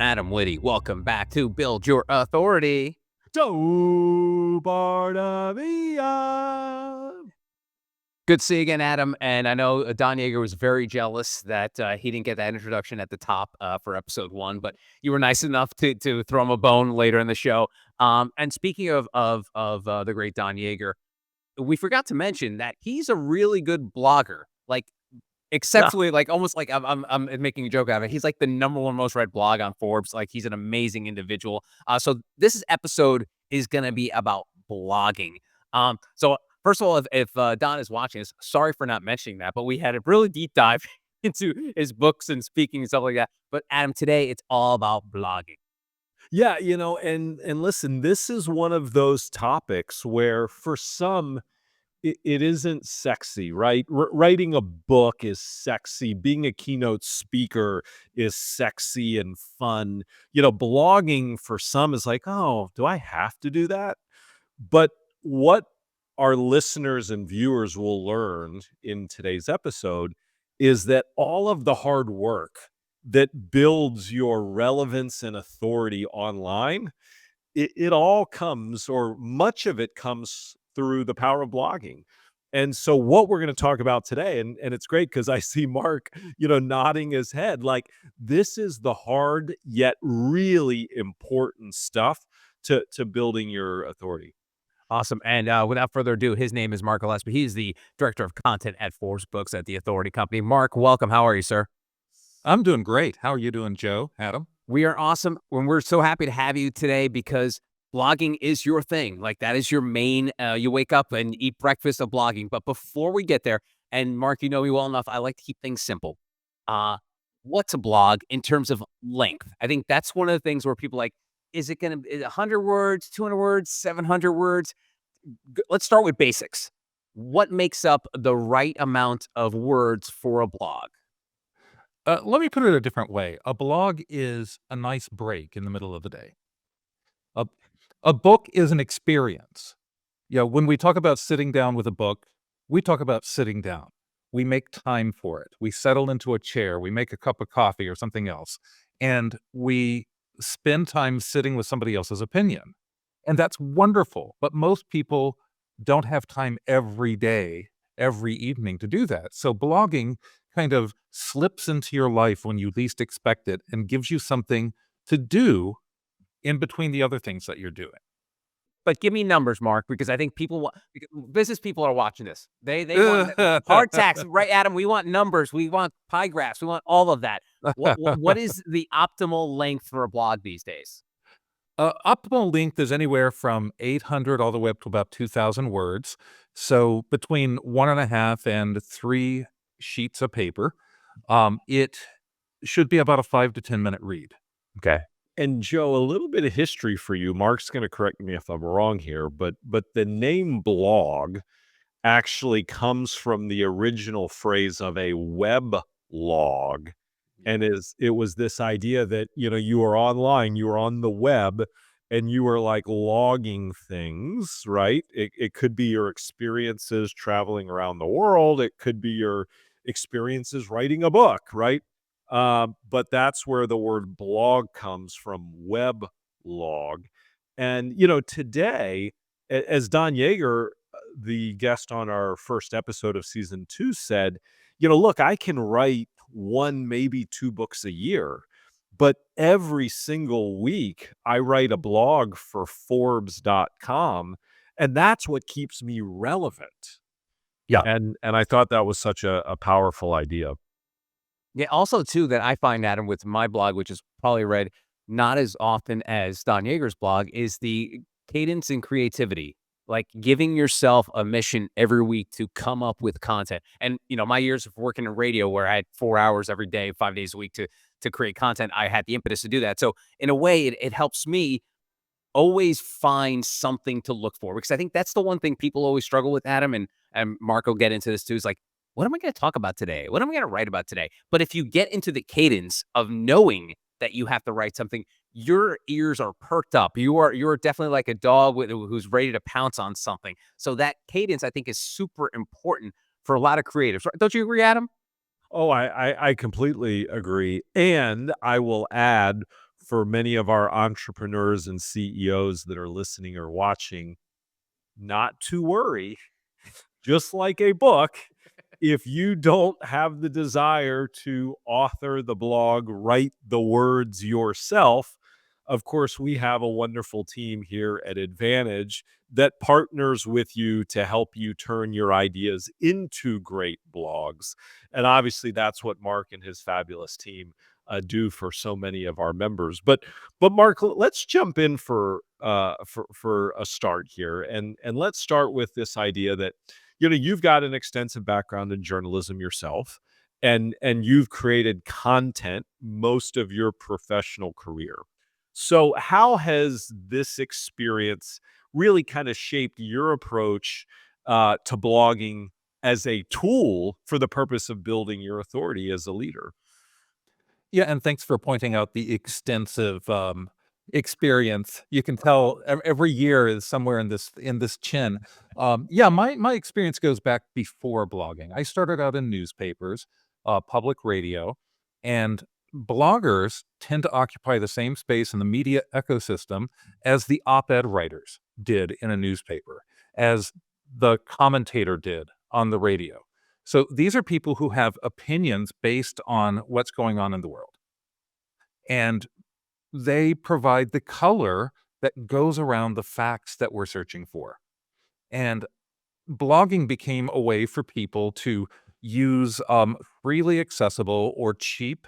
Adam Whitty. Welcome back to Build Your Authority. Joe Barnabia. Good to see you again, Adam. And I know Don Yeager was very jealous that he didn't get that introduction at the top for episode 1, but you were nice enough to throw him a bone later in the show. And speaking of the great Don Yeager, we forgot to mention that he's a really good blogger. Like exceptionally, like almost like I'm making a joke out of it. He's like the #1 most read blog on Forbes. Like he's an amazing individual. So this episode is going to be about blogging. So first of all, if Don is watching us, sorry for not mentioning that, but we had a really deep dive into his books and speaking and stuff like that. But Adam, today it's all about blogging. Yeah, and listen, this is one of those topics where for some it isn't sexy, right? Writing a book is sexy. Being a keynote speaker is sexy and fun. Blogging for some is like, oh, do I have to do that? But what our listeners and viewers will learn in today's episode is that all of the hard work that builds your relevance and authority online, it all comes, or much of it comes, through the power of blogging. And so what we're going to talk about today, and it's great because I see Mark, nodding his head, like this is the hard yet really important stuff to building your authority. Awesome. And without further ado, his name is Mark Gillespie. He's the director of content at Forbes Books at the Authority Company. Mark, welcome. How are you, sir? I'm doing great. How are you doing, Joe, Adam? We are awesome. And we're so happy to have you today because blogging is your thing. Like that is your main, you wake up and eat breakfast of blogging. But before we get there, and Mark, you know me well enough, I like to keep things simple. What's a blog in terms of length? I think that's one of the things where people like, is it going to be 100 words, 200 words, 700 words? Let's start with basics. What makes up the right amount of words for a blog? Let me put it a different way. A blog is a nice break in the middle of the day. A book is an experience. When we talk about sitting down with a book, we talk about sitting down. We make time for it. We settle into a chair. We make a cup of coffee or something else. And we spend time sitting with somebody else's opinion. And that's wonderful. But most people don't have time every day, every evening to do that. So blogging kind of slips into your life when you least expect it and gives you something to do in between the other things that you're doing. But give me numbers, Mark, because I think business people are watching this. They want hard tax, right, Adam? We want numbers. We want pie graphs. We want all of that. What is the optimal length for a blog these days? Optimal length is anywhere from 800 all the way up to about 2,000 words. So between 1.5 and 3 sheets of paper, it should be about a 5 to 10 minute read. Okay. And Joe, a little bit of history for you. Mark's going to correct me if I'm wrong here, but the name blog actually comes from the original phrase of a web log. And it was this idea that, you were online, you were on the web, and you were like logging things, right? It could be your experiences traveling around the world. It could be your experiences writing a book, right? But that's where the word blog comes from, web log. And, today, as Don Yeager, the guest on our first episode of season 2 said, look, I can write 1, maybe 2 books a year, but every single week I write a blog for Forbes.com, and that's what keeps me relevant. Yeah. And I thought that was such a powerful idea. Yeah. Also, too, that I find, Adam, with my blog, which is probably read not as often as Don Yeager's blog, is the cadence and creativity. Like giving yourself a mission every week to come up with content. And, my years of working in radio where I had 4 hours every day, 5 days a week to create content, I had the impetus to do that. So in a way, it helps me always find something to look for, because I think that's the one thing people always struggle with, Adam, and Mark will get into this too, is like, what am I going to talk about today? What am I going to write about today? But if you get into the cadence of knowing that you have to write something, your ears are perked up. You're definitely like a dog who's ready to pounce on something. So that cadence, I think, is super important for a lot of creatives. Don't you agree, Adam? Oh, I completely agree. And I will add, for many of our entrepreneurs and CEOs that are listening or watching, not to worry. Just like a book, if you don't have the desire to author the blog, write the words yourself, of course, we have a wonderful team here at Advantage that partners with you to help you turn your ideas into great blogs. And obviously, that's what Mark and his fabulous team do for so many of our members. But Mark, let's jump in for a start here, and let's start with this idea that you've got an extensive background in journalism yourself, and you've created content most of your professional career. So how has this experience really kind of shaped your approach to blogging as a tool for the purpose of building your authority as a leader? Yeah, and thanks for pointing out the extensive, experience. You can tell every year is somewhere in this chin. Yeah, my experience goes back before blogging. I started out in newspapers, public radio, and bloggers tend to occupy the same space in the media ecosystem as the op-ed writers did in a newspaper, as the commentator did on the radio. So these are people who have opinions based on what's going on in the world. And they provide the color that goes around the facts that we're searching for. And blogging became a way for people to use freely accessible or cheap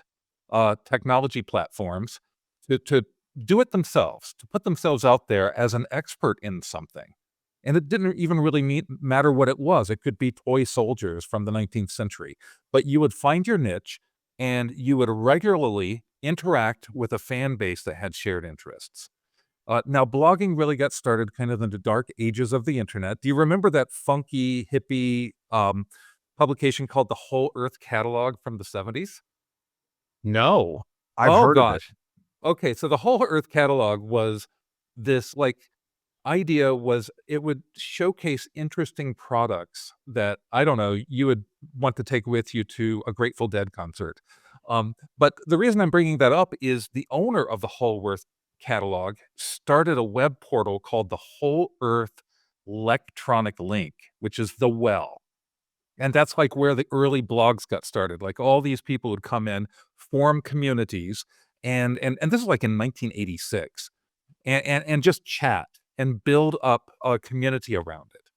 technology platforms to do it themselves, to put themselves out there as an expert in something. And it didn't even really matter what it was. It could be toy soldiers from the 19th century. But you would find your niche and you would regularly interact with a fan base that had shared interests. Now, blogging really got started kind of in the dark ages of the internet. Do you remember that funky, hippie publication called the Whole Earth Catalog from the 70s? No, I've Oh, heard of it. gosh. Okay, so the Whole Earth Catalog was this like idea was it would showcase interesting products that, I don't know, you would want to take with you to a Grateful Dead concert. But the reason I'm bringing that up is the owner of the Whole Earth catalog started a web portal called the Whole Earth Electronic Link, which is the well. And that's like where the early blogs got started. Like all these people would come in, form communities, and this is like in 1986 and just chat and build up a community around it.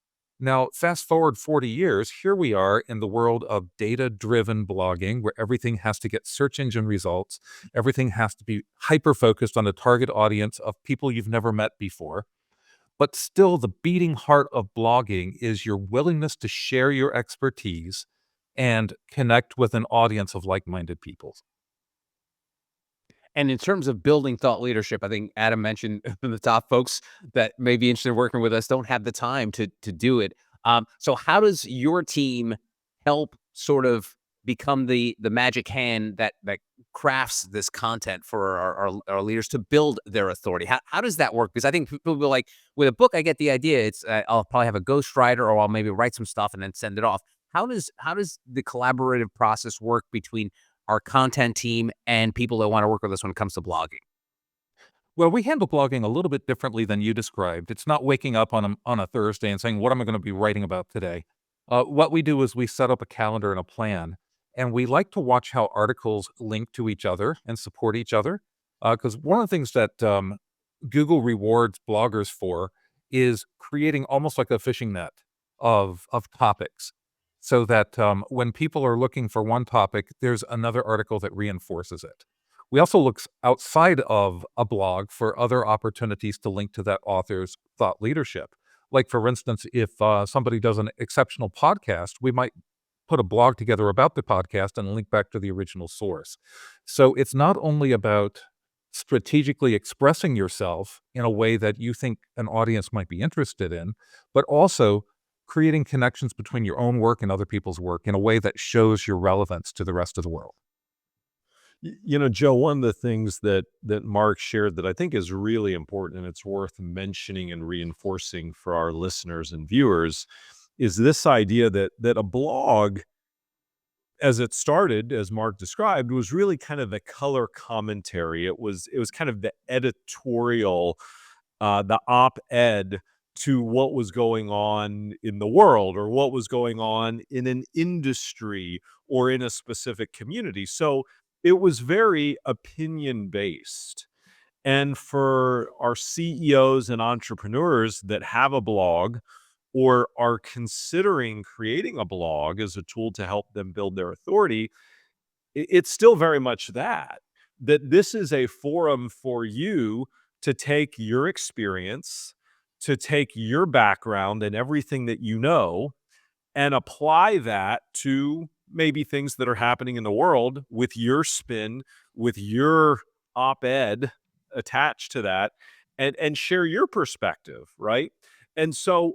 Now, fast forward 40 years, here we are in the world of data-driven blogging where everything has to get search engine results. Everything has to be hyper-focused on the target audience of people you've never met before. But still, the beating heart of blogging is your willingness to share your expertise and connect with an audience of like-minded people. And in terms of building thought leadership, I think Adam mentioned the top folks that may be interested in working with us don't have the time to do it. So how does your team help sort of become the magic hand that crafts this content for our leaders to build their authority? How does that work? Because I think people will be like, with a book, I get the idea. It's I'll probably have a ghostwriter, or I'll maybe write some stuff and then send it off. How does the collaborative process work between our content team and people that want to work with us when it comes to blogging? Well, we handle blogging a little bit differently than you described. It's not waking up on a Thursday and saying, "What am I going to be writing about today?" What we do is we set up a calendar and a plan, and we like to watch how articles link to each other and support each other. Because one of the things that Google rewards bloggers for is creating almost like a fishing net of topics, so that when people are looking for one topic, there's another article that reinforces it. We also look outside of a blog for other opportunities to link to that author's thought leadership. Like, for instance, if somebody does an exceptional podcast, we might put a blog together about the podcast and link back to the original source. So it's not only about strategically expressing yourself in a way that you think an audience might be interested in, but also creating connections between your own work and other people's work in a way that shows your relevance to the rest of the world. Joe, one of the things that Mark shared that I think is really important and it's worth mentioning and reinforcing for our listeners and viewers is this idea that a blog as it started, as Mark described, was really kind of the color commentary. It was kind of the editorial, the op-ed to what was going on in the world or what was going on in an industry or in a specific community. So it was very opinion based. And for our CEOs and entrepreneurs that have a blog or are considering creating a blog as a tool to help them build their authority, it's still very much that this is a forum for you to take your experience, to take your background and everything that you know, and apply that to maybe things that are happening in the world with your spin, with your op-ed attached to that, and share your perspective, right? And so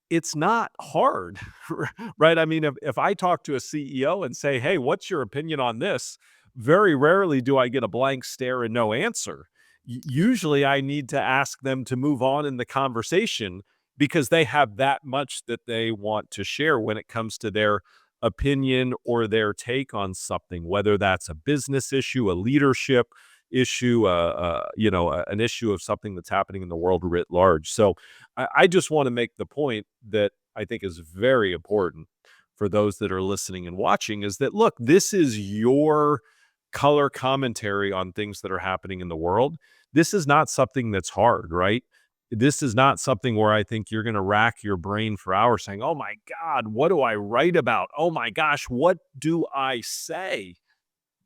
it's not hard, right? I mean, if I talk to a CEO and say, "Hey, what's your opinion on this?" Very rarely do I get a blank stare and no answer. Usually I need to ask them to move on in the conversation because they have that much that they want to share when it comes to their opinion or their take on something, whether that's a business issue, a leadership issue, an issue of something that's happening in the world writ large. So I just want to make the point that I think is very important for those that are listening and watching is that, look, this is your color commentary on things that are happening in the world. This is not something that's hard, right? This is not something where I think you're going to rack your brain for hours saying, "Oh my God, what do I write about? Oh my gosh, what do I say?"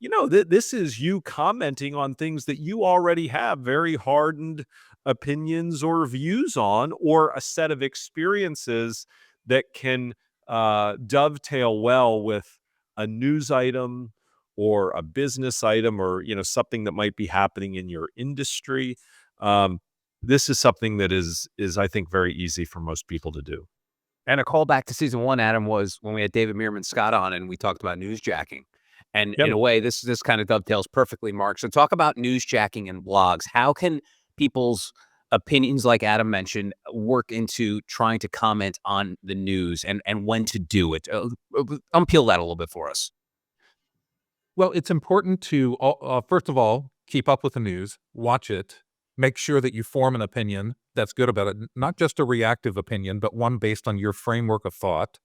This is you commenting on things that you already have very hardened opinions or views on, or a set of experiences that can dovetail well with a news item or a business item or something that might be happening in your industry. um, this is something that is I think very easy for most people to do. And a callback to season 1, Adam, was when we had David Meerman Scott on and we talked about newsjacking. And Yep. in a way, this kind of dovetails perfectly, Mark. So talk about newsjacking and blogs. How can people's opinions, like Adam mentioned, work into trying to comment on the news and when to do it? Unpeel that a little bit for us. Well, it's important to, first of all, keep up with the news, watch it, make sure that you form an opinion that's good about it, not just a reactive opinion, but one based on your framework of thought.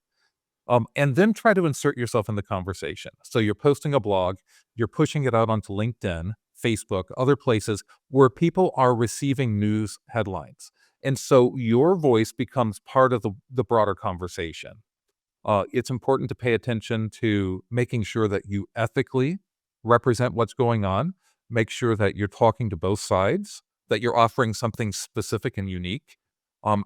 And then try to insert yourself in the conversation. So you're posting a blog, you're pushing it out onto LinkedIn, Facebook, other places where people are receiving news headlines. And so your voice becomes part of the broader conversation. It's important to pay attention to making sure that you ethically represent what's going on, make sure that you're talking to both sides, that you're offering something specific and unique.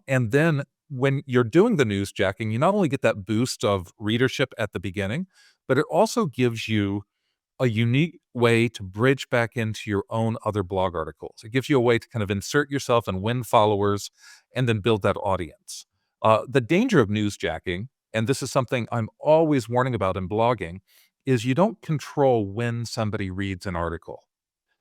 And then when you're doing the newsjacking, you not only get that boost of readership at the beginning, but it also gives you a unique way to bridge back into your own other blog articles. It gives you a way to kind of insert yourself and win followers and then build that audience. The danger of newsjacking, and this is something I'm always warning about in blogging, is you don't control when somebody reads an article.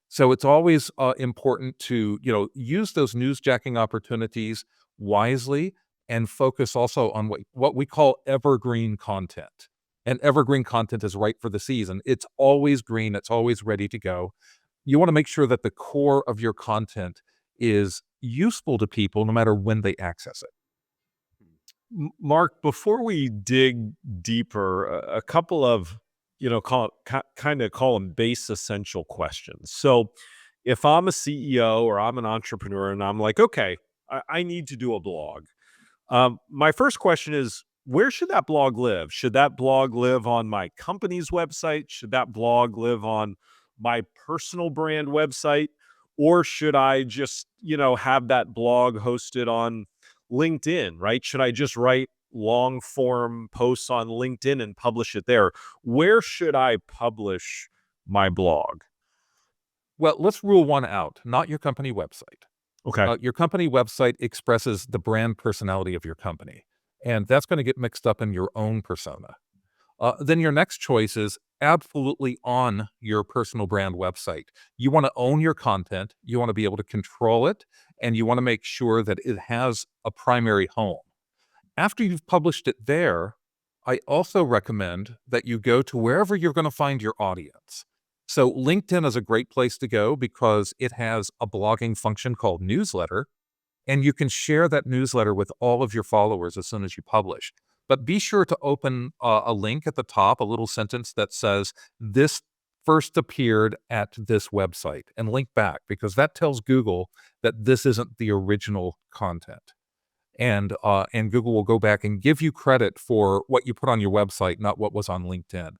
So it's always important to use those newsjacking opportunities wisely and focus also on what we call evergreen content. And evergreen content is right for the season. It's always green. It's always ready to go. You want to make sure that the core of your content is useful to people no matter when they access it. Mark, before we dig deeper, a couple of, kind of call them base essential questions. So if I'm a CEO or I'm an entrepreneur and I'm like, okay, I need to do a blog. My first question is, where should that blog live? Should that blog live on my company's website? Should that blog live on my personal brand website? Or should I just, have that blog hosted on LinkedIn, right? Should I just write long form posts on LinkedIn and publish it there? Where should I publish my blog? Well, let's rule one out, not your company website. Okay. Your company website expresses the brand personality of your company, and that's going to get mixed up in your own persona. Then your next choice is absolutely on your personal brand website. You want to own your content, you want to be able to control it, and you want to make sure that it has a primary home. After you've published it there, I also recommend that you go to wherever you're going to find your audience. So LinkedIn is a great place to go because it has a blogging function called newsletter, and you can share that newsletter with all of your followers as soon as you publish. But be sure to open a link at the top, a little sentence that says, this first appeared at this website, and link back, because that tells Google that this isn't the original content. And Google will go back and give you credit for what you put on your website, not what was on LinkedIn.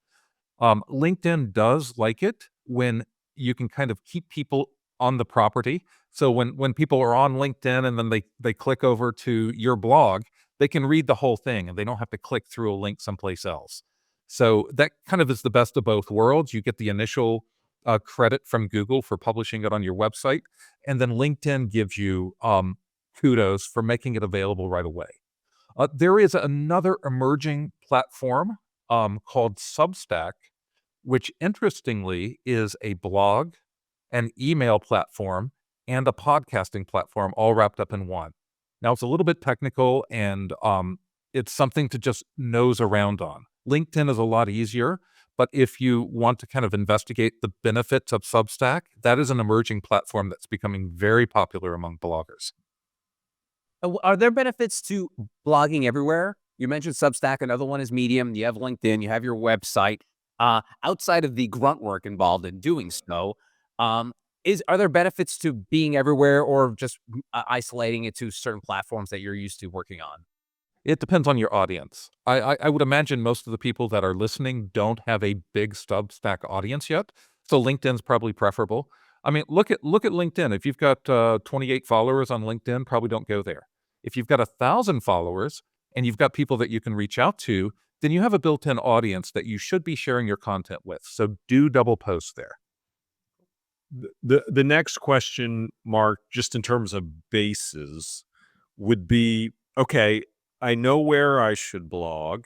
LinkedIn does like it when you can kind of keep people on the property. So when people are on LinkedIn and then they click over to your blog, they can read the whole thing and they don't have to click through a link someplace else. So that kind of is the best of both worlds. You get the initial credit from Google for publishing it on your website, and then LinkedIn gives you kudos for making it available right away. There is another emerging platform called Substack, which interestingly is a blog, an email platform, and a podcasting platform all wrapped up in one. Now, it's a little bit technical, and it's something to just nose around on. LinkedIn is a lot easier, but if you want to kind of investigate the benefits of Substack, that is an emerging platform that's becoming very popular among bloggers. Are there benefits to blogging everywhere? You mentioned Substack. Another one is Medium. You have LinkedIn. You have your website. Outside of the grunt work involved in doing so, are there benefits to being everywhere, or just isolating it to certain platforms that you're used to working on? It depends on your audience. I would imagine most of the people that are listening don't have a big Substack audience yet, so LinkedIn's probably preferable. I mean, look at LinkedIn. If you've got 28 followers on LinkedIn, probably don't go there. If you've got 1,000 followers and you've got people that you can reach out to, then you have a built-in audience that you should be sharing your content with. So do double post there. The next question, Mark, just in terms of bases, would be, okay, I know where I should blog.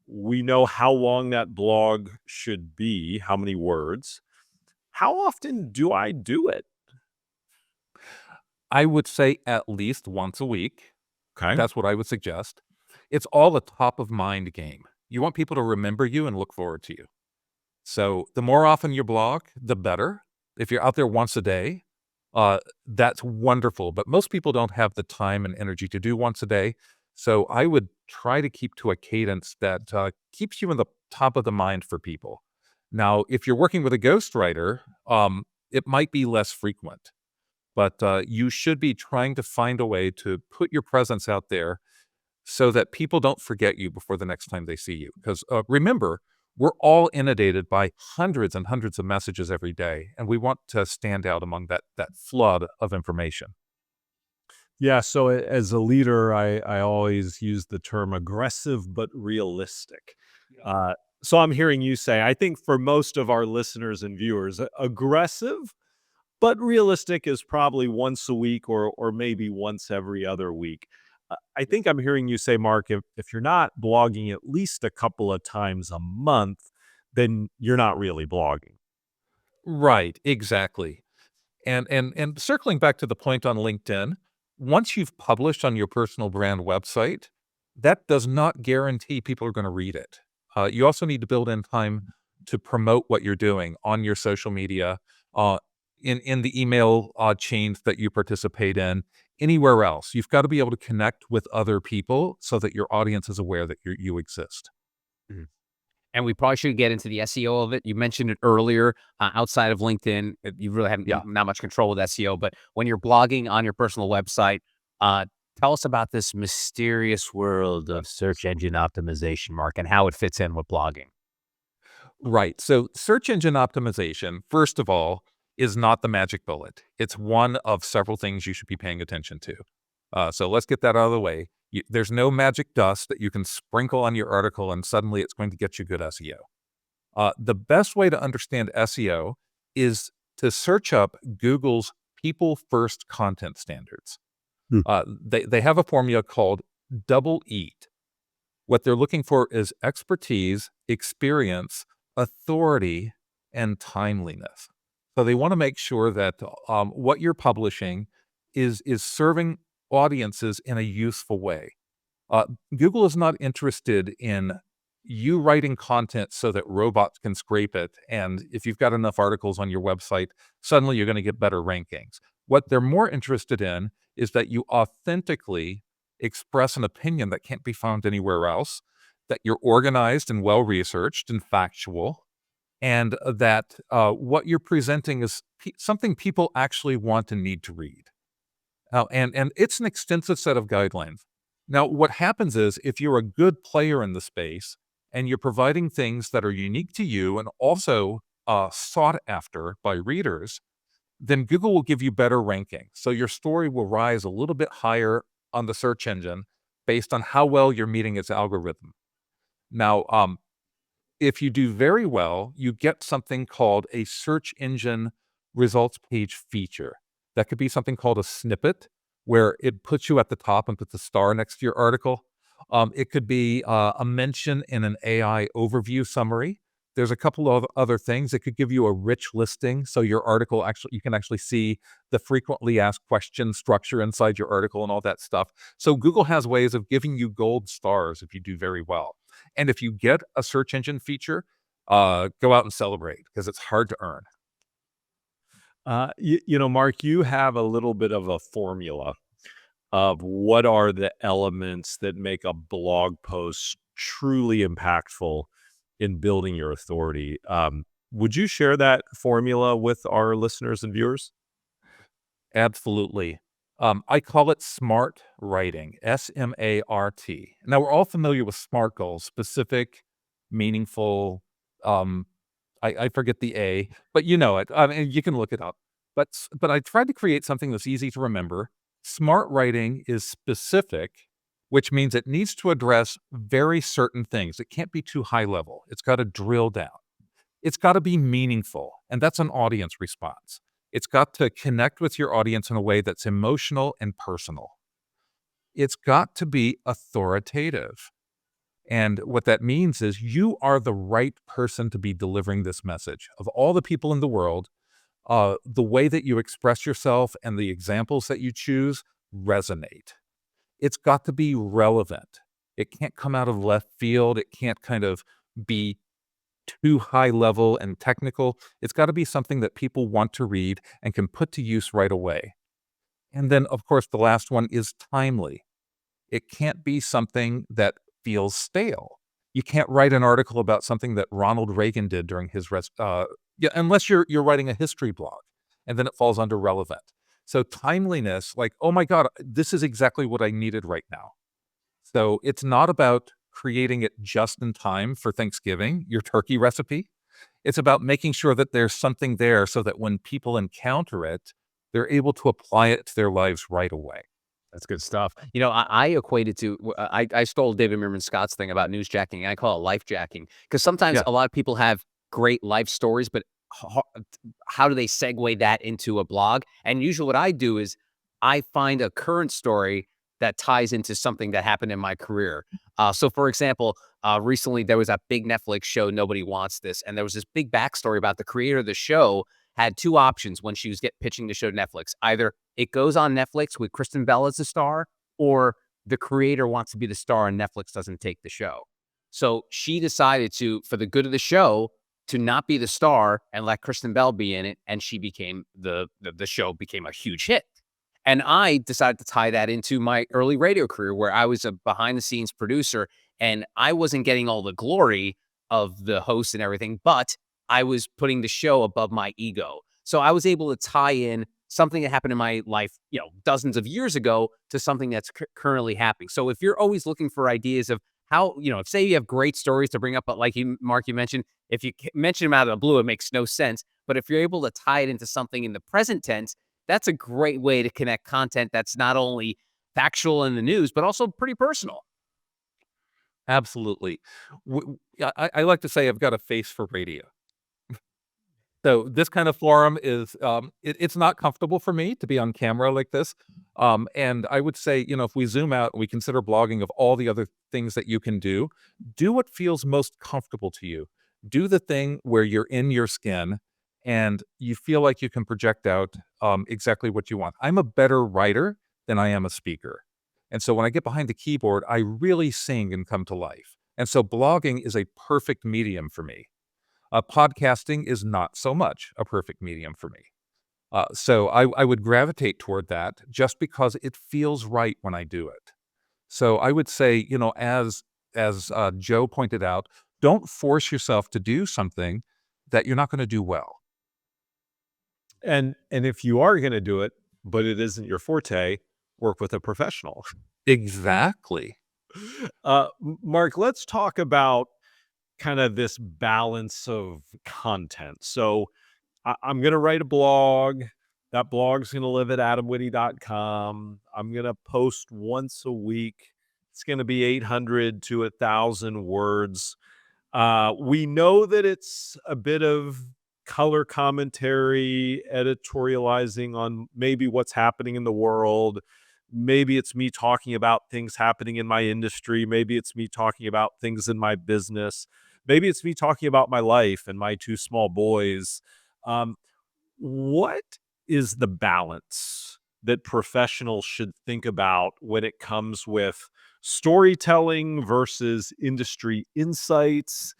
We know how long that blog should be, how many words. How often do I do it? I would say at least once a week. Okay. That's what I would suggest. It's all a top of mind game. You want people to remember you and look forward to you. So the more often you blog, the better. If you're out there once a day, that's wonderful. But most people don't have the time and energy to do once a day. So I would try to keep to a cadence that keeps you in the top of the mind for people. Now, if you're working with a ghostwriter, it might be less frequent, but you should be trying to find a way to put your presence out there so that people don't forget you before the next time they see you. Because remember, we're all inundated by hundreds and hundreds of messages every day, and we want to stand out among that flood of information. Yeah, so as a leader, I always use the term aggressive but realistic. So I'm hearing you say, I think for most of our listeners and viewers, aggressive but realistic is probably once a week or maybe once every other week. I think I'm hearing you say, Mark, if you're not blogging at least a couple of times a month, then you're not really blogging. Right, exactly. And circling back to the point on LinkedIn, once you've published on your personal brand website, that does not guarantee people are going to read it. You also need to build in time to promote what you're doing on your social media, uh, in the email chains that you participate in, anywhere else. You've got to be able to connect with other people so that your audience is aware that you exist. Mhm. And we probably should get into the SEO of it. You mentioned it earlier. Outside of LinkedIn, you really have Yeah. not much control with SEO. But when you're blogging on your personal website, uh, tell us about this mysterious world of search engine optimization, Mark, and how it fits in with blogging. Right. So search engine optimization, first of all, is not the magic bullet. It's one of several things you should be paying attention to. So let's get that out of the way. There's no magic dust that you can sprinkle on your article and suddenly it's going to get you good SEO. The best way to understand SEO is to search up Google's People First Content Standards. Hmm. They have a formula called double EAT. What they're looking for is expertise, experience, authority, and timeliness. So they want to make sure that what you're publishing is serving audiences in a useful way. Google is not interested in you writing content so that robots can scrape it. And if you've got enough articles on your website, suddenly you're going to get better rankings. What they're more interested in is that you authentically express an opinion that can't be found anywhere else, that you're organized and well researched and factual, and that what you're presenting is something people actually want and need to read. And it's an extensive set of guidelines. Now, what happens is if you're a good player in the space and you're providing things that are unique to you and also sought after by readers, then Google will give you better ranking. So your story will rise a little bit higher on the search engine based on how well you're meeting its algorithm. Now, if you do very well, you get something called a search engine results page feature. That could be something called a snippet, where it puts you at the top and puts a star next to your article. It could be a mention in an AI overview summary. There's a couple of other things. It could give you a rich listing, so your article you can actually see the frequently asked questions structure inside your article and all that stuff. So Google has ways of giving you gold stars if you do very well. And if you get a search engine feature, go out and celebrate because it's hard to earn. Mark, you have a little bit of a formula of what are the elements that make a blog post truly impactful in building your authority. Would you share that formula with our listeners and viewers? Absolutely. I call it SMART writing, SMART. Now, we're all familiar with SMART goals: specific, meaningful, I forget the A, but you know it. I mean, you can look it up. But I tried to create something that's easy to remember. Smart writing is specific, which means it needs to address very certain things. It can't be too high level. It's got to drill down. It's got to be meaningful, and that's an audience response. It's got to connect with your audience in a way that's emotional and personal. It's got to be authoritative. And what that means is you are the right person to be delivering this message. Of all the people in the world, the way that you express yourself and the examples that you choose resonate. It's got to be relevant. It can't come out of left field. It can't kind of be too high level and technical. It's got to be something that people want to read and can put to use right away. And then, of course, the last one is timely. It can't be something that feels stale. You can't write an article about something that Ronald Reagan did during his unless you're writing a history blog, and then it falls under relevant. So timeliness, like, oh my God, this is exactly what I needed right now. So it's not about creating it just in time for Thanksgiving, your turkey recipe. It's about making sure that there's something there so that when people encounter it, they're able to apply it to their lives right away. That's good stuff. I equate it to I stole David Meerman Scott's thing about newsjacking. I call it life jacking because sometimes Yeah. a lot of people have great life stories, but how do they segue that into a blog? And usually, what I do is I find a current story that ties into something that happened in my career. So, for example, recently there was a big Netflix show, Nobody Wants This, and there was this big backstory about the creator of the show had two options when she was pitching the show to Netflix. Either it goes on Netflix with Kristen Bell as the star, or the creator wants to be the star and Netflix doesn't take the show. So she decided to, for the good of the show, to not be the star and let Kristen Bell be in it, and she became the show became a huge hit. And I decided to tie that into my early radio career where I was a behind the scenes producer and I wasn't getting all the glory of the host and everything, but I was putting the show above my ego. So I was able to tie in something that happened in my life, dozens of years ago to something that's currently happening. So if you're always looking for ideas of how, say you have great stories to bring up, but like Mark, you mentioned, if you mention them out of the blue, it makes no sense. But if you're able to tie it into something in the present tense, that's a great way to connect content that's not only factual in the news, but also pretty personal. Absolutely. I like to say I've got a face for radio. So this kind of forum is, it's not comfortable for me to be on camera like this. And I would say, if we zoom out and we consider blogging of all the other things that you can do what feels most comfortable to you. Do the thing where you're in your skin and you feel like you can project out exactly what you want. I'm a better writer than I am a speaker. And so when I get behind the keyboard, I really sing and come to life. And so blogging is a perfect medium for me. Podcasting is not so much a perfect medium for me. So I would gravitate toward that just because it feels right when I do it. So I would say, as Joe pointed out, don't force yourself to do something that you're not going to do well. And if you are gonna do it, but it isn't your forte, work with a professional. Exactly. Mark, let's talk about kind of this balance of content. So I'm going to write a blog. That blog's going to live at adamwitty.com. I'm going to post once a week. It's going to be 800 to 1,000 words. We know that it's a bit of color commentary, editorializing on maybe what's happening in the world. Maybe it's me talking about things happening in my industry. Maybe it's me talking about things in my business. Maybe it's me talking about my life and my two small boys. Um, what is the balance that professionals should think about when it comes with storytelling versus industry insights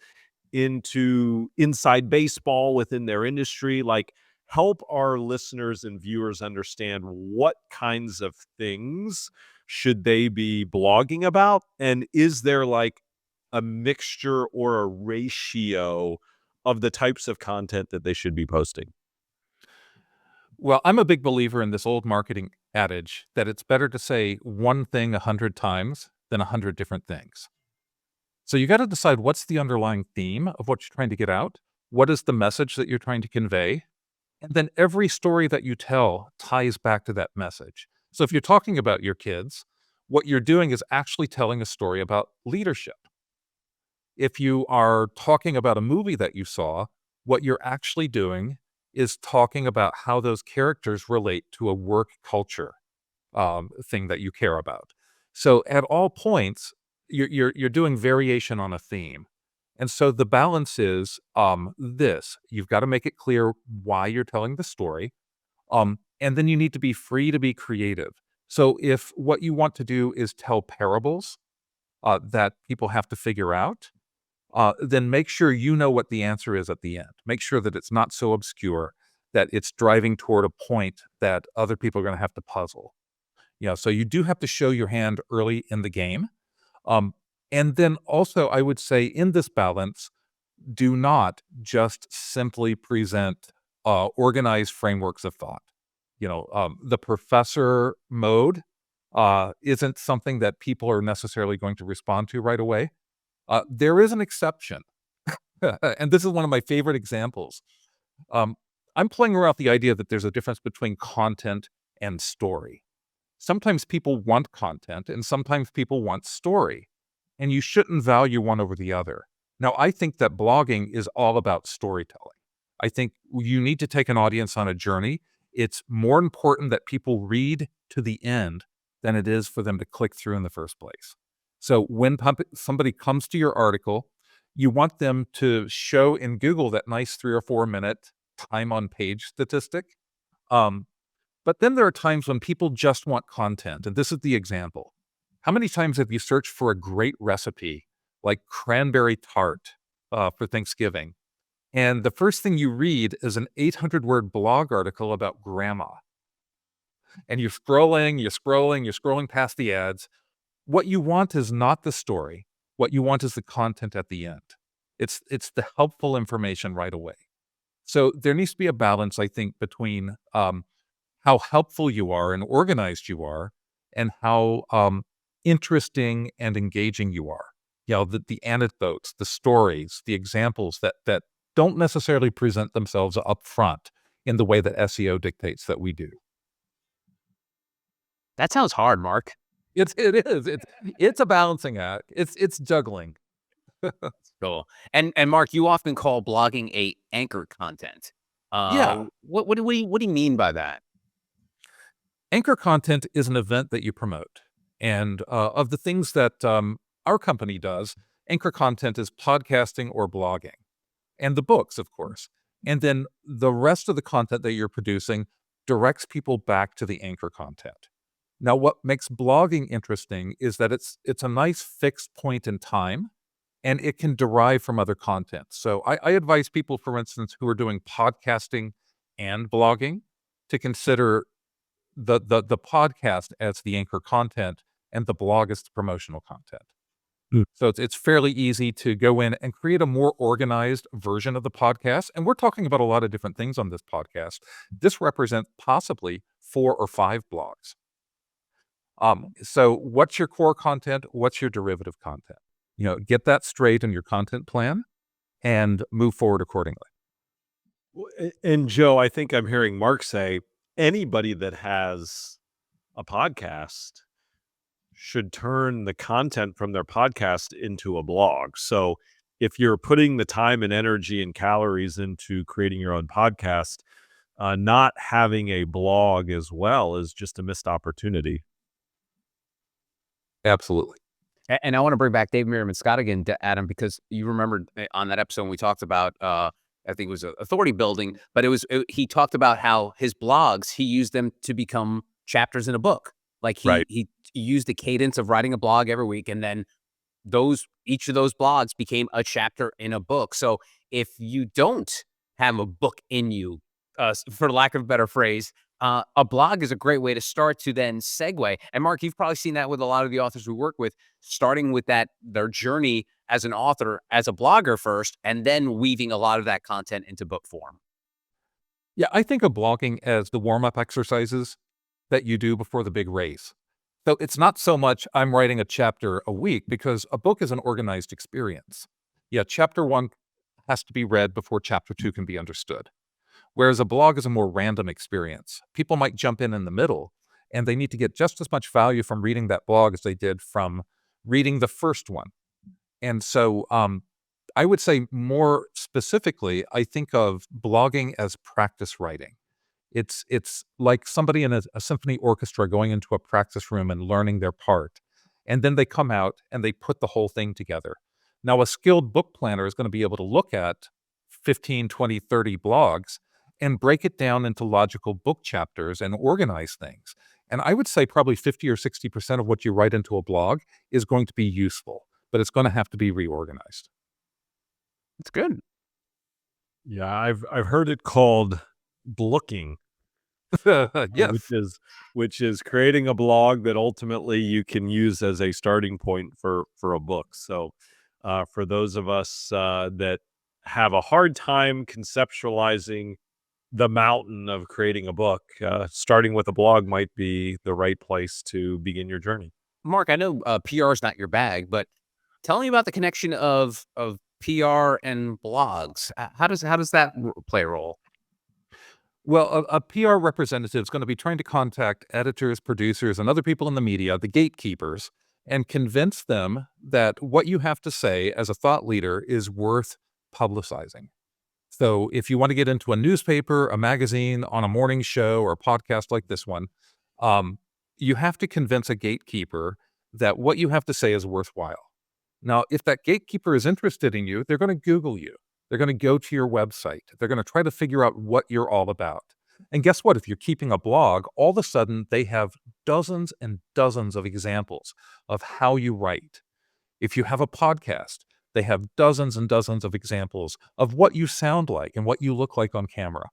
into inside baseball within their industry? Like, help our listeners and viewers understand what kinds of things should they be blogging about, and is there like a mixture or a ratio of the types of content that they should be posting? Well, I'm a big believer in this old marketing adage that it's better to say one thing 100 times than 100 different things. So you got to decide what's the underlying theme of what you're trying to get out. What is the message that you're trying to convey? And then every story that you tell ties back to that message. So if you're talking about your kids, what you're doing is actually telling a story about leadership. If you are talking about a movie that you saw, what you're actually doing is talking about how those characters relate to a work culture thing that you care about. So at all points, you're doing variation on a theme. And so the balance is this: you've got to make it clear why you're telling the story, and then you need to be free to be creative. So if what you want to do is tell parables that people have to figure out, then make sure you know what the answer is at the end. Make sure that it's not so obscure that it's driving toward a point that other people are going to have to puzzle. So you do have to show your hand early in the game. Um, and then also, I would say in this balance, do not just simply present organized frameworks of thought. The professor mode isn't something that people are necessarily going to respond to right away. There is an exception, and this is one of my favorite examples. Um, I'm playing around with the idea that there's a difference between content and story. Sometimes people want content and sometimes people want story, and you shouldn't value one over the other. Now, I think that blogging is all about storytelling. I think you need to take an audience on a journey. It's more important that people read to the end than it is for them to click through in the first place. So when somebody comes to your article, you want them to show in Google that nice 3 or 4 minute time on page statistic. Um, but then there are times when people just want content, and this is the example. How many times have you searched for a great recipe like cranberry tart for Thanksgiving? And the first thing you read is an 800-word blog article about grandma. And you're scrolling, you're scrolling past the ads. What you want is not the story. What you want is the content at the end. It's the helpful information right away. So there needs to be a balance, I think, between how helpful you are and organized you are, and how interesting and engaging you are. The anecdotes, the stories, the examples that don't necessarily present themselves up front in the way that SEO dictates that we do. That sounds hard, Mark. It is. It's a balancing act. It's juggling. Cool. And Mark, you often call blogging a anchor content. Yeah. What do you mean by that? Anchor content is an event that you promote. And of the things that our company does, anchor content is podcasting or blogging, and the books, of course. And then the rest of the content that you're producing directs people back to the anchor content. Now, what makes blogging interesting is that it's a nice fixed point in time, and it can derive from other content. So I advise people, for instance, who are doing podcasting and blogging to consider the podcast as the anchor content and the blog as the promotional content. So it's fairly easy to go in and create a more organized version of the podcast. And we're talking about a lot of different things on this podcast. This represents possibly 4 or 5 blogs. So what's your core content? What's your derivative content? Get that straight in your content plan and move forward accordingly. And Joe, I think I'm hearing Mark say anybody that has a podcast should turn the content from their podcast into a blog. So if you're putting the time and energy and calories into creating your own podcast, not having a blog as well is just a missed opportunity. Absolutely. And I want to bring back Dave Merriman Scott again, Adam, because you remember on that episode when we talked about, I think it was authority building, but he talked about how his blogs, he used them to become chapters in a book. Like Right. he used the cadence of writing a blog every week, and then each of those blogs became a chapter in a book. So if you don't have a book in you, for lack of a better phrase, a blog is a great way to start to then segue. And Mark, you've probably seen that with a lot of the authors we work with, starting with their journey as an author, as a blogger first, and then weaving a lot of that content into book form. Yeah, I think of blogging as the warm-up exercises that you do before the big race. So it's not so much I'm writing a chapter a week, because a book is an organized experience. Yeah, chapter 1 has to be read before chapter 2 can be understood. Whereas a blog is a more random experience. People might jump in the middle, and they need to get just as much value from reading that blog as they did from reading the first one. And so I would say more specifically, I think of blogging as practice writing. It's like somebody in a symphony orchestra going into a practice room and learning their part. And then they come out and they put the whole thing together. Now, a skilled book planner is going to be able to look at 15, 20, 30 blogs and break it down into logical book chapters and organize things. And I would say probably 50 or 60% of what you write into a blog is going to be useful, but it's going to have to be reorganized. It's good. Yeah, I've heard it called blooking, Yes. which is creating a blog that ultimately you can use as a starting point for a book. So, for those of us that have a hard time conceptualizing the mountain of creating a book, starting with a blog might be the right place to begin your journey. Mark, I know PR is not your bag, but tell me about the connection of PR and blogs. How does that play a role? Well, a PR representative is going to be trying to contact editors, producers, and other people in the media, the gatekeepers, and convince them that what you have to say as a thought leader is worth publicizing. So if you want to get into a newspaper, a magazine, on a morning show, or a podcast like this one, you have to convince a gatekeeper that what you have to say is worthwhile. Now, if that gatekeeper is interested in you, they're going to Google you. They're going to go to your website. They're going to try to figure out what you're all about. And guess what? If you're keeping a blog, all of a sudden they have dozens and dozens of examples of how you write. If you have a podcast, they have dozens and dozens of examples of what you sound like and what you look like on camera.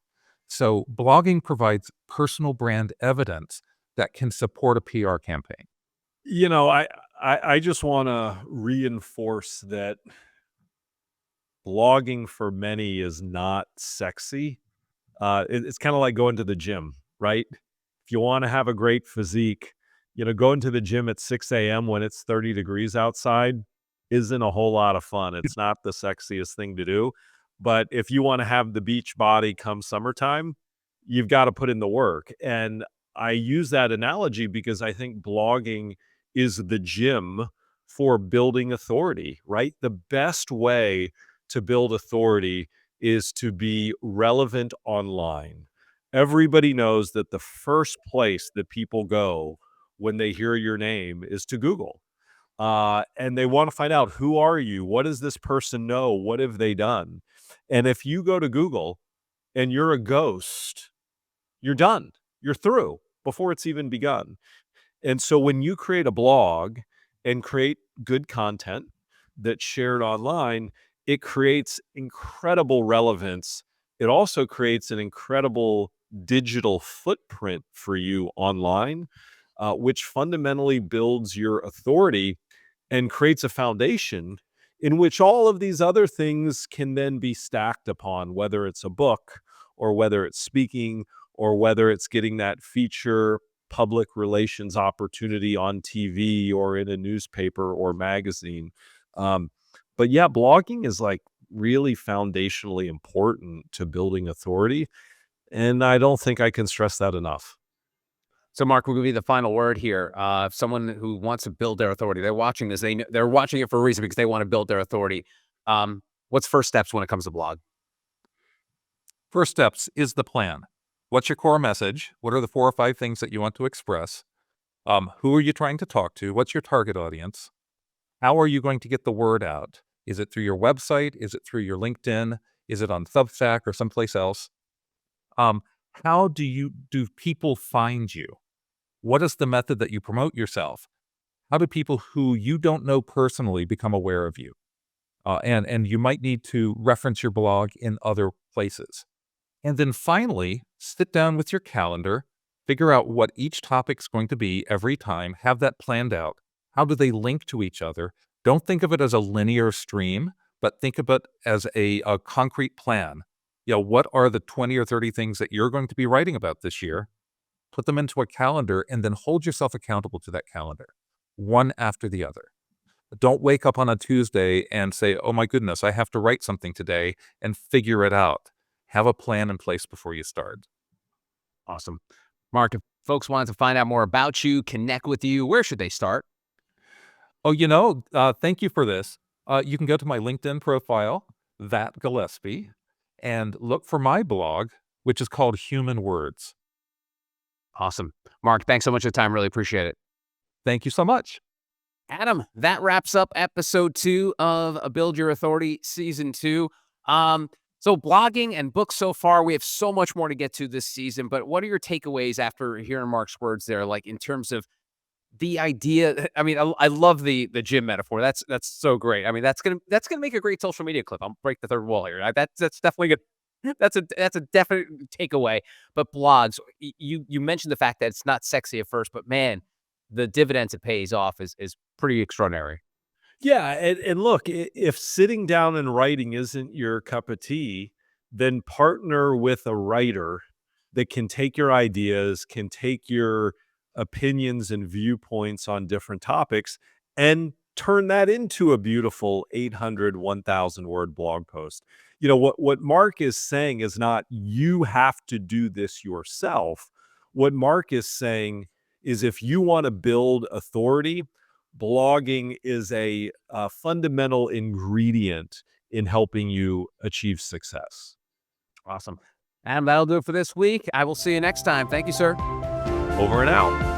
So blogging provides personal brand evidence that can support a PR campaign. You know, I just want to reinforce that blogging for many is not sexy. It's kind of like going to the gym, right? If you want to have a great physique, going to the gym at 6 a.m. when it's 30 degrees outside isn't a whole lot of fun. It's not the sexiest thing to do. But if you want to have the beach body come summertime, you've got to put in the work. And I use that analogy because I think blogging is the gym for building authority, right? The best way to build authority is to be relevant online. Everybody knows that the first place that people go when they hear your name is to Google. And they want to find out, who are you? What does this person know? What have they done? And if you go to Google and you're a ghost, you're done. You're through before it's even begun. And so when you create a blog and create good content that's shared online, it creates incredible relevance. It also creates an incredible digital footprint for you online, which fundamentally builds your authority and creates a foundation in which all of these other things can then be stacked upon, whether it's a book or whether it's speaking or whether it's getting that feature public relations opportunity on TV or in a newspaper or magazine. Um, but yeah, blogging is like really foundationally important to building authority. And I don't think I can stress that enough. So, Mark, we'll give you the final word here. Someone who wants to build their authority, they're watching this. They're watching it for a reason because they want to build their authority. What's first steps when it comes to blog? First steps is the plan. What's your core message? What are the 4 or 5 things that you want to express? Who are you trying to talk to? What's your target audience? How are you going to get the word out? Is it through your website? Is it through your LinkedIn? Is it on Substack or someplace else? How do people find you? What is the method that you promote yourself? How do people who you don't know personally become aware of you? And you might need to reference your blog in other places. And then finally, sit down with your calendar, figure out what each topic's going to be every time, have that planned out. How do they link to each other? Don't think of it as a linear stream, but think of it as a concrete plan. What are the 20 or 30 things that you're going to be writing about this year? Put them into a calendar and then hold yourself accountable to that calendar, one after the other. Don't wake up on a Tuesday and say, oh my goodness, I have to write something today, and figure it out. Have a plan in place before you start. Awesome. Mark, if folks wanted to find out more about you, connect with you, where should they start? Thank you for this. You can go to my LinkedIn profile, that Gillespie, and look for my blog, which is called Human Words. Awesome. Mark, thanks so much for the time. Really appreciate it. Thank you so much. Adam, that wraps up episode 2 of Build Your Authority Season 2. So blogging and books so far, we have so much more to get to this season, but what are your takeaways after hearing Mark's words there, like in terms of the idea? I mean, I love the gym metaphor. That's so great. I mean, that's gonna make a great social media clip. I'll break the third wall here. That's definitely good. That's a definite takeaway. But blogs, you mentioned the fact that it's not sexy at first, but man, the dividends it pays off is pretty extraordinary. Yeah, and look, if sitting down and writing isn't your cup of tea, then partner with a writer that can take your ideas, can take your opinions and viewpoints on different topics and turn that into a beautiful 800, 1,000 word blog post. What Mark is saying is not you have to do this yourself. What Mark is saying is if you want to build authority, blogging is a fundamental ingredient in helping you achieve success. Awesome. Adam, that'll do it for this week. I will see you next time. Thank you, sir. Over and out.